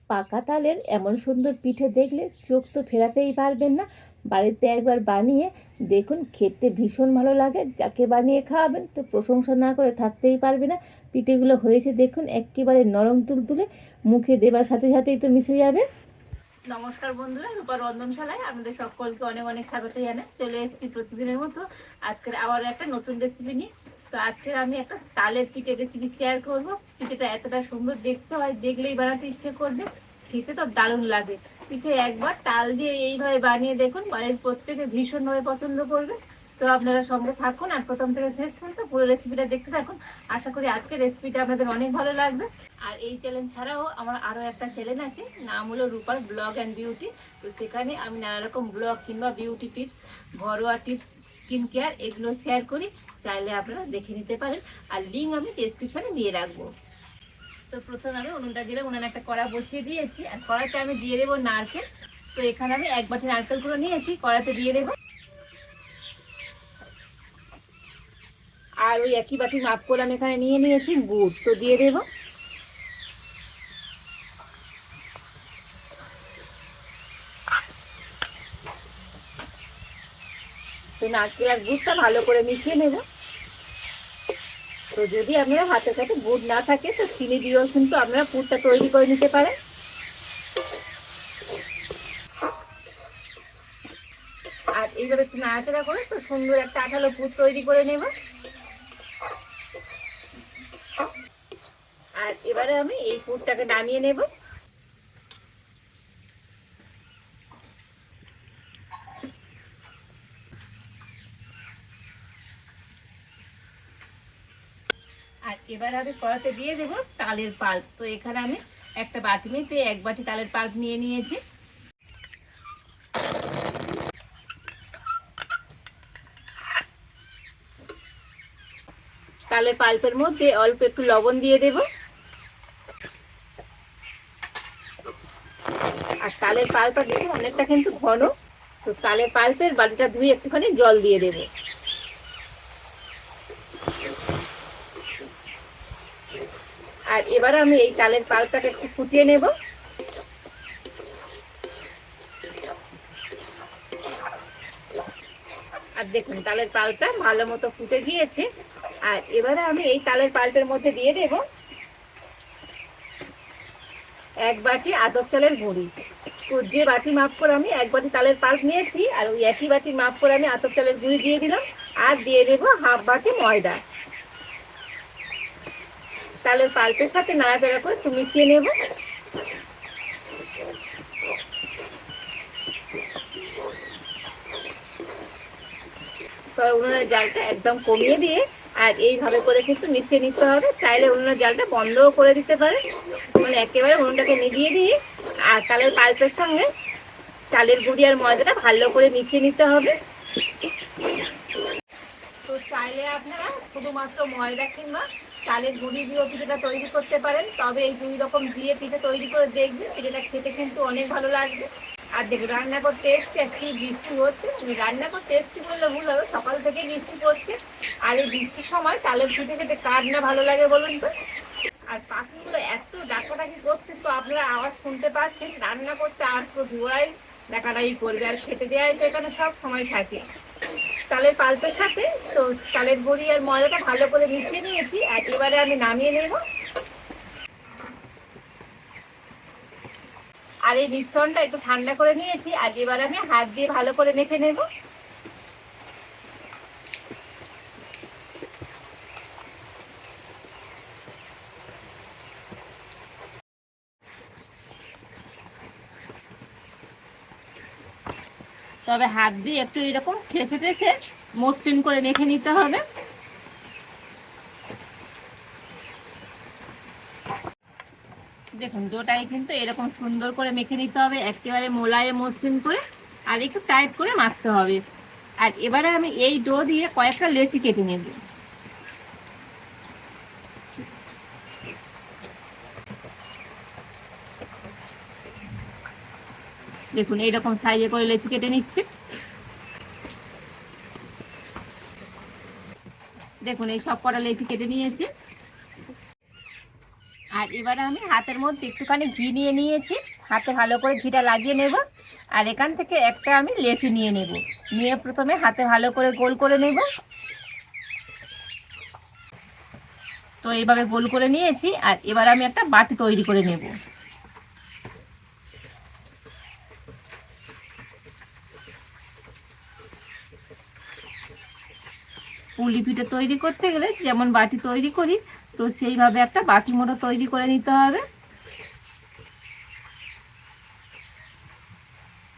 পাকা তালের এমন সুন্দর পিঠে দেখলে চোখ তো ফেরাতেই পারবেন না। বাড়িতে একবার বানিয়ে দেখুন, খেতে ভীষণ ভালো লাগে। যাকে বানিয়ে খাওয়াবেন তো প্রশংসা না করে থাকতেই পারবে না। পিঠেগুলো হয়েছে দেখুন, একেবারে নরম তুলতুলে, মুখে দেবার সাথে সাথেই তো মিশে যাবে। নমস্কার বন্ধুরা, রূপার রন্ধনশালায় আপনাদের সকলকে অনেক অনেক স্বাগত জানাই। চলে এসেছি প্রতিদিনের মতো আজকের আবার একটা নতুন রেসিপি নিয়ে। তো আজকে আমি একটা তালের পিঠে রেসিপি শেয়ার করব। পিঠেটা এতটা সুন্দর দেখতে হয়, দেখলেই বানাতে ইচ্ছে করবে, খেতে তো দারুণ লাগে। পিঠে একবার তাল দিয়ে এইভাবে বানিয়ে দেখুন, বাড়ির প্রত্যেকে ভীষণভাবে পছন্দ করবে। তো আপনারা সঙ্গে থাকুন আর প্রথম থেকে শেষ পর্যন্ত পুরো রেসিপিটা দেখতে থাকুন। আশা করি আজকের রেসিপিটা আপনাদের অনেক ভালো লাগবে। আর এই চ্যানেল ছাড়াও আমার আরও একটা চ্যানেল আছে, নাম হলো রূপার ব্লগ অ্যান্ড বিউটি। তো সেখানে আমি নানা রকম ব্লগ কিংবা বিউটি টিপস, ঘরোয়া টিপস, স্কিন কেয়ার এগুলো শেয়ার করি। চাইলে আপনারা দেখে নিতে পারেন, আর লিঙ্ক আমি ডেসক্রিপশনে দিয়ে রাখবো। তো প্রথমে আমি উনুনটা দিলে উনানে একটা কড়া বসিয়ে দিয়েছি, আর কড়াতে আমি দিয়ে দেবো নারকেল। তো এখানে আমি 1 বাটি নারকেলগুলো নিয়েছি, কড়াতে দিয়ে দেবো। আর ওই একই বাটি মাপ করে আমি এখানে নিয়ে নিয়েছি গুড়, তো দিয়ে দেবো। তো নারকেল আর গুড়টা ভালো করে মিশিয়ে নেব। তো যদি আপনারা হাতের কাছে গুড় না থাকে তো চিনি দিয়েও কিন্তু আপনারা পুরটা তৈরি করে নিতে পারেন। আর এইভাবে একটু নাড়াচাড়া করে তো সুন্দর একটা আঠালো পুর তৈরি করে নেব। আর এবারে আমি এই পুরটাকে নামিয়ে নেব। আর এবারে আমি কড়াতে দিয়ে দেবো তালের পাল্প। তো এখানে আমি একটা বাটি নিতে 1 বাটি তালের পাল্প নিয়ে নিয়েছি। তালের পাল্পের মধ্যে অল্প একটু লবণ দিয়ে দেব। আর তালের পাল্পটা দেখুন অনেকটা কিন্তু ঘন। তো তালের পাল্পের বাটিটা ধুয়ে একটুখানি জল দিয়ে দেব। আর এবারে আমি এই তালের পাল্পটাকে একটু ফুটিয়ে নেব। আর দেখুন তালের পাল্পটা ভালো মতো ফুটে গিয়েছে। আর এবারে আমি এই তালের পাল্পের মধ্যে দিয়ে দেব 1 বাটি আতপ চালের গুঁড়ি। তো যে বাটি মাপ করে আমি 1 বাটি তালের পাল্প নিয়েছি, আর ওই একই বাটি মাপ করে আমি আতপ চালের গুঁড়ি দিয়ে দিলাম। আর দিয়ে দেবো 1/2 বাটি ময়দা। তালের পাল্পের সাথে নাড়াচাড়া করে একটু মিশিয়ে নেব। উনুনের জালটা একদম কমিয়ে দিয়ে আর এইভাবে করে কিছু মিশিয়ে নিতে হবে। চাইলে উনুনের জালটা বন্ধও করে দিতে পারে, মানে একেবারে উনুনটাকে নিভিয়ে দিয়ে আর তালের পাল্পের সঙ্গে চালের গুঁড়ি আর ময়দাটা ভালো করে মিশিয়ে নিতে হবে। তো চাইলে আপনারা শুধুমাত্র ময়দা কিংবা চালের গুঁড়ি দিয়েও পিঠেটা তৈরি করতে পারেন। তবে এই 2 রকম দিয়ে পিঠে তৈরি করে দেখবেন, পিঠেটা খেতে কিন্তু অনেক ভালো লাগবে। আর দেখুন রান্না করতে এসছি, একটু বৃষ্টি হচ্ছে। রান্না করতে এসছি বললে ভুল হবে, সকাল থেকেই বৃষ্টি পড়ছে। আর এই বৃষ্টির সময় তালের পিঠে খেতে কার না ভালো লাগে বলুন তো। আর পাখিগুলো এত ডাকাডাকি করছে, তো আপনারা আওয়াজ শুনতে পাচ্ছেন। রান্না করতে আর তো ধোয়াই ডাকাডাকি করবে, আর খেতে দেওয়াই তো এখানে সব সময় থাকে। তালের পাল্পের সাথে তো চালের গুঁড়ি আর ময়দাটা ভালো করে মিশিয়ে নিয়েছি। আর এবারে আমি নামিয়ে নেব। আর এই মিশ্রণটা একটু ঠান্ডা করে নিয়েছি। আর এবার আমি হাত দিয়ে ভালো করে মেখে নেব। তবে হাত দিয়ে একটু এরকম ঠেসে ঠেসে মসৃণ করে মেখে নিতে হবে। দেখুন ডোটাই কিন্তু এরকম সুন্দর করে মেখে নিতে হবে, একেবারে মোলায়ে মসৃণ করে, আর একটু টাইট করে মাখতে হবে। আর এবারে আমি এই ডো দিয়ে কয়েকটা লেচি কেটে নেব। দেখুন এইরকম সাইজে করে লেচি কেটে নিচ্ছি। দেখুন এই সব কটা লেচি কেটে নিয়েছি। আর এবারে আমি হাতের মধ্যে একটুখানি ঘি নিয়ে নিয়েছি, হাতে ভালো করে ঘিটা লাগিয়ে নেব। আর এখান থেকে একটা আমি লেচি নিয়ে নেব, নিয়ে প্রথমে হাতে ভালো করে গোল করে নেব। তো এইভাবে গোল করে নিয়েছি। আর এবার আমি একটা বাটি তৈরি করে নেব। পুলি পিঠে তৈরি করতে গেলে যেমন বাটি তৈরি করি, তো সেইভাবে একটা বাটি মতো তৈরি করে নিতে হবে।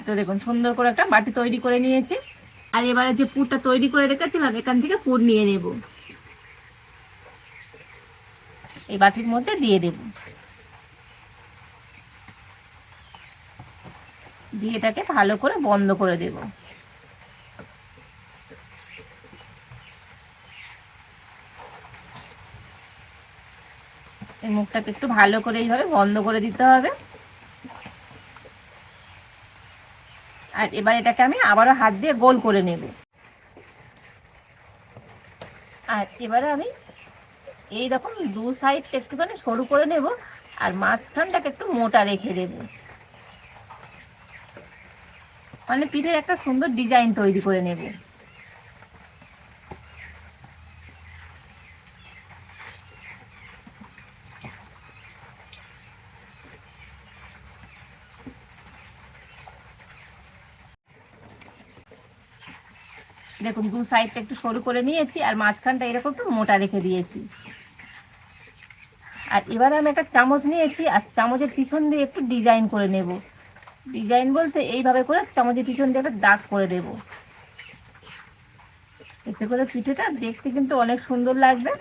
তো দেখুন সুন্দর করে একটা বাটি তৈরি করে নিয়েছি। আর এবারে যে পুরটা তৈরি করে রেখেছিলাম এখান থেকে পুর নিয়ে নেব, এই বাটির মধ্যে দিয়ে দেব। দিয়ে এটাকে ভালো করে বন্ধ করে দেব। এই মুখটাকে একটু ভালো করে এইভাবে বন্ধ করে দিতে হবে। আর এবার এটাকে আমি আবারও হাত দিয়ে গোল করে নেব। আর এবারে আমি এইরকম দু সাইডটা একটুখানি সরু করে নেব, আর মাঝখানটাকে একটু মোটা রেখে দেব, মানে পিঠের একটা সুন্দর ডিজাইন তৈরি করে নেব। দেখুন দু সাইডটা একটু সরু করে নিয়েছি, আর মাঝখানটা এরকম একটু মোটা রেখে দিয়েছি। আর এবারে আমি একটা চামচ নিয়েছি, আর চামচের পিছন দিয়ে একটু ডিজাইন করে নেব। ডিজাইন বলতে এইভাবে করে চামচের পিছন দিয়ে একটা দাগ করে দেব। এতে করে পিঠেটা দেখতে কিন্তু অনেক সুন্দর লাগবে।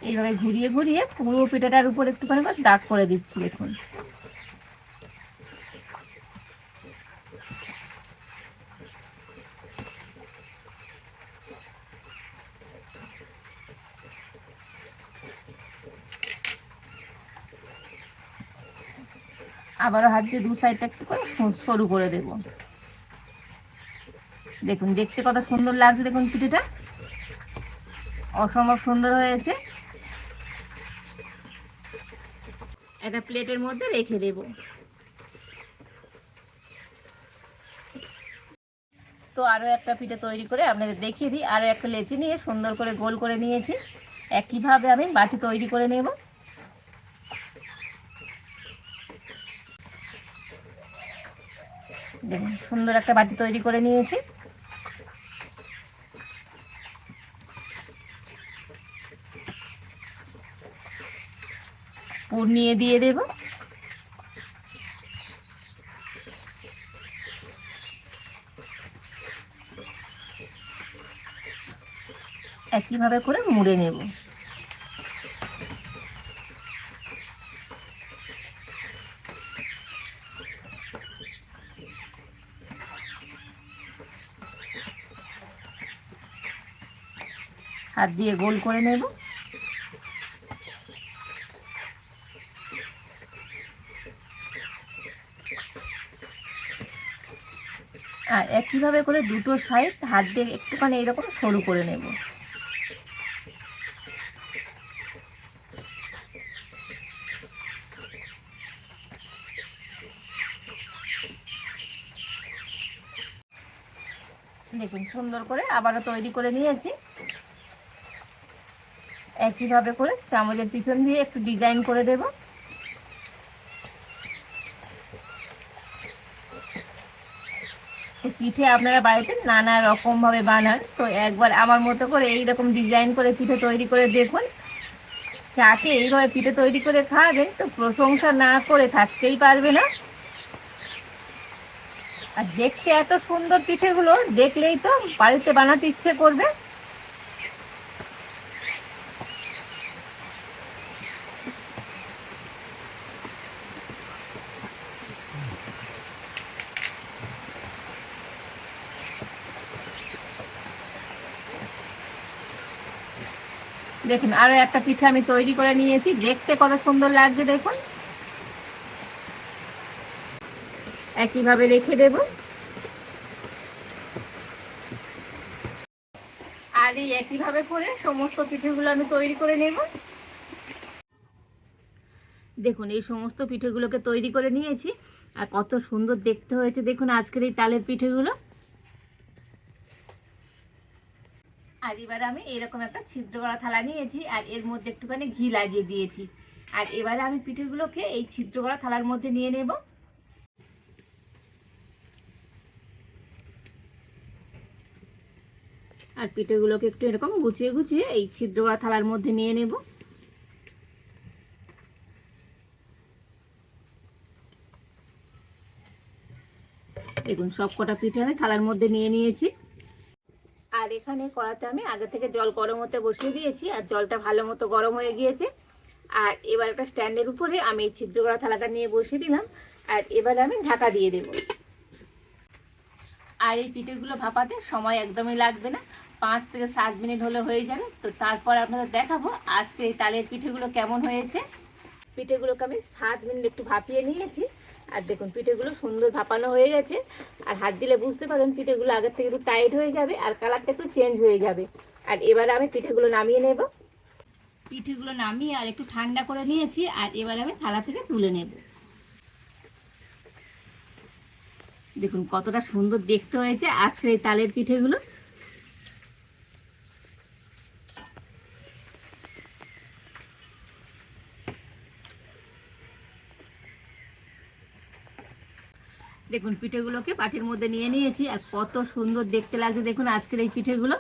এইভাবে ঘুরিয়ে ঘুরিয়ে পুরো পিঠাটার উপর একটুখানি করে দাগ করে দিচ্ছি। দেখুন আবারও হাত দিয়ে দু সাইডটা একটু করে সরু করে দেব। দেখুন দেখতে কত সুন্দর লাগছে, দেখুন পিঠেটা অসম্ভব সুন্দর হয়েছে। একটা প্লেটের মধ্যে রেখে দেব। তো আরও একটা পিঠে তৈরি করে আপনাদের দেখিয়ে দিই। আরও একটা লেচি নিয়ে সুন্দর করে গোল করে নিয়েছি, একইভাবে আমি বাটি তৈরি করে নেব। দেখুন সুন্দর একটা বাটি তৈরি করে নিয়েছি। পুর নিয়ে দিয়ে দেব। একইভাবে করে মুড়ে নেব। হাত দিয়ে গোল করে নেব। আর একইভাবে করে দুটো সাইড হাত দিয়ে একটুখানি এরকম সরু করে নেব। দেখুন সুন্দর করে আবারও তৈরি করে নিয়েছি। একইভাবে করে চামচের পিছন দিয়ে একটু ডিজাইন করে দেব। পিঠে আপনারা বাড়িতে নানা রকম ভাবে বানান, তো একবার আমার মতো করে এইরকম ডিজাইন করে পিঠে তৈরি করে দেখুন। চাকে এইভাবে পিঠে তৈরি করে খাবেন তো প্রশংসা না করে থাকতেই পারবে না। আর দেখতে এত সুন্দর পিঠেগুলো দেখলেই তো বাড়িতে বানাতে ইচ্ছে করবে। দেখুন আরো একটা পিঠে আমি তৈরি করে নিয়েছি, দেখতে কত সুন্দর লাগছে দেখুন। একইভাবে রেখে দেব। আর এই একইভাবে করে সমস্ত পিঠেগুলো আমি তৈরি করে নেব। দেখুন এই সমস্ত পিঠেগুলোকে তৈরি করে নিয়েছি, আর কত সুন্দর দেখতে হয়েছে দেখুন আজকের এই তালের পিঠেগুলো। আর এবার আমি এরকম একটা ছিদ্র করা থালা নিয়েছি, আর এর মধ্যে একটুখানি ঘি লাগিয়ে দিয়েছি। আর এবারে আমি পিঠেগুলোকে এই ছিদ্র করা থালার মধ্যে নিয়ে নেব। আর পিঠেগুলোকে একটু এরকম গুছিয়ে গুছিয়ে এই ছিদ্র করা থালার মধ্যে নিয়ে নেব। দেখুন সব কটা পিঠে আমি থালার মধ্যে নিয়ে নিয়েছি। আর এখানে কড়াতে আমি আগে থেকে জল গরম হতে বসিয়ে দিয়েছি, আর জলটা ভালো মতো গরম হয়ে গিয়েছে। আর এবার একটা স্ট্যান্ডের উপরে আমি এই ছিদ্র করা থালাটা নিয়ে বসিয়ে দিলাম, আর এবার আমি ঢাকা দিয়ে দেব। আর এই পিঠেগুলো ভাপাতে সময় একদমই লাগবে না, 5 থেকে 7 মিনিট হলে হয়ে যাবে। তো তারপর আপনাদের দেখাবো আজকে এই তালের পিঠেগুলো কেমন হয়েছে। পিঠেগুলোকে আমি 7 মিনিট একটু ভাপিয়ে নিয়েছি, আর দেখুন পিঠেগুলো সুন্দর ভাপানো হয়ে গেছে। আর হাত দিলে বুঝতে পারবেন পিঠেগুলো আগের থেকে একটু টাইট হয়ে যাবে, আর কালারটা একটু চেঞ্জ হয়ে যাবে। আর এবারে আমি পিঠেগুলো নামিয়ে নেব। পিঠেগুলো নামিয়ে আর একটু ঠান্ডা করে নিয়েছি, আর এবার আমি থালা থেকে তুলে নেব। দেখুন কতটা সুন্দর দেখতে হয়েছে আজকের এই তালের পিঠেগুলো। দেখুন পিঠেগুলোকে পাটির মধ্যে নিয়ে নিয়েছি, আর কত সুন্দর দেখতে লাগছে দেখুন আজকের এই পিঠেগুলো।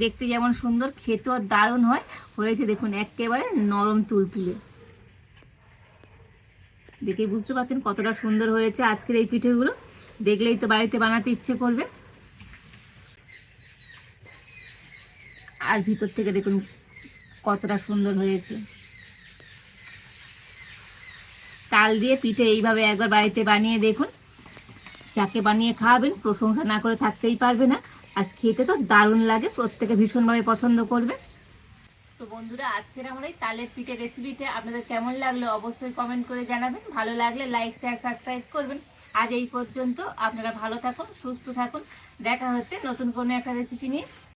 দেখতে যেমন সুন্দর, খেতেও দারুণ হয়েছে দেখুন একেবারে নরম তুলতুলে। দেখেই বুঝতে পারছেন কতটা সুন্দর হয়েছে আজকের এই পিঠেগুলো। দেখলেই তো বাড়িতে বানাতে ইচ্ছে করবে। আর ভিতর থেকে দেখুন কতটা সুন্দর হয়েছে। তাল দিয়ে পিঠে এইভাবে একবার বাড়িতে বানিয়ে দেখুন, যাকে বানিয়ে খাওয়াবেন প্রশংসা না করে থাকতেই পারবে না। আর খেতে তো দারুণ লাগে, প্রত্যেকে ভীষণভাবে পছন্দ করবে। তো বন্ধুরা আজকের আমার এই তালের পিঠে রেসিপিটা আপনাদের কেমন লাগলো অবশ্যই কমেন্ট করে জানাবেন। ভালো লাগলে লাইক শেয়ার সাবস্ক্রাইব করবেন। আজ এই পর্যন্ত, আপনারা ভালো থাকুন, সুস্থ থাকুন। দেখা হচ্ছে নতুন কোনো একটা রেসিপি নিয়ে।